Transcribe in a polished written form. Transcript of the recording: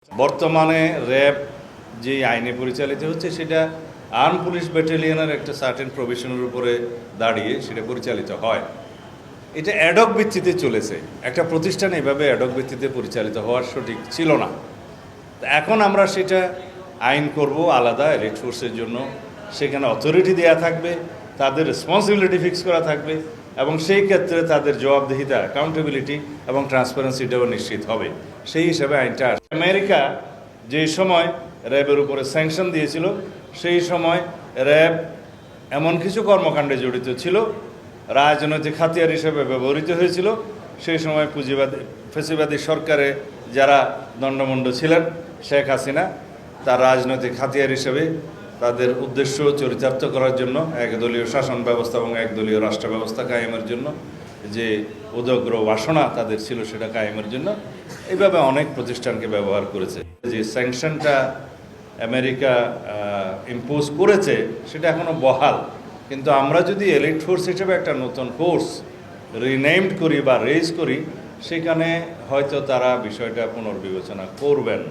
বর্তমানে র্যাব যে আইনে পরিচালিত হচ্ছে সেটা আর্ম পুলিশ ব্যাটালিয়নের একটা সার্টেন প্রভিশনের উপরে দাঁড়িয়ে সেটা পরিচালিত হয়। এটা অ্যাডক ভিত্তিতে চলেছে, একটা প্রতিষ্ঠান এভাবে অ্যাডক ভিত্তিতে পরিচালিত হওয়ার সঠিক ছিল না। এখন আমরা সেটা আইন করব আলাদা এলিট ফোর্সের জন্য, সেখানে অথরিটি দেওয়া থাকবে, তাদের রেসপন্সিবিলিটি ফিক্স করা থাকবে এবং সেই ক্ষেত্রে তাদের জবাবদিহিতা অ্যাকাউন্টেবিলিটি এবং ট্রান্সপারেন্সিটাও নিশ্চিত হবে। সেই হিসাবে আইনটা আমেরিকা যে সময় র্যাবের উপরে স্যাংশন দিয়েছিল সেই সময় র্যাব এমন কিছু কর্মকাণ্ডে জড়িত ছিল, রাজনৈতিক হাতিয়ার হিসেবে ব্যবহৃত হয়েছিল। সেই সময় ফ্যাসিবাদী সরকারে যারা দণ্ডমুণ্ড ছিলেন, শেখ হাসিনা তার রাজনৈতিক হাতিয়ার হিসেবে তাদের উদ্দেশ্য চরিতার্থ করার জন্য একদলীয় শাসন ব্যবস্থা এবং একদলীয় রাষ্ট্র ব্যবস্থা কায়েমের জন্য যে উদগ্র বাসনা তাদের ছিল সেটা কায়েমের জন্য এইভাবে অনেক প্রতিষ্ঠানকে ব্যবহার করেছে। যে স্যাংশনটা আমেরিকা ইম্পোজ করেছে সেটা এখনও বহাল, কিন্তু আমরা যদি এলিট ফোর্স হিসেবে একটা নতুন ফোর্স রিনেমড করি বা রেজ করি, সেখানে হয়তো তারা বিষয়টা পুনর্বিবেচনা করবেন।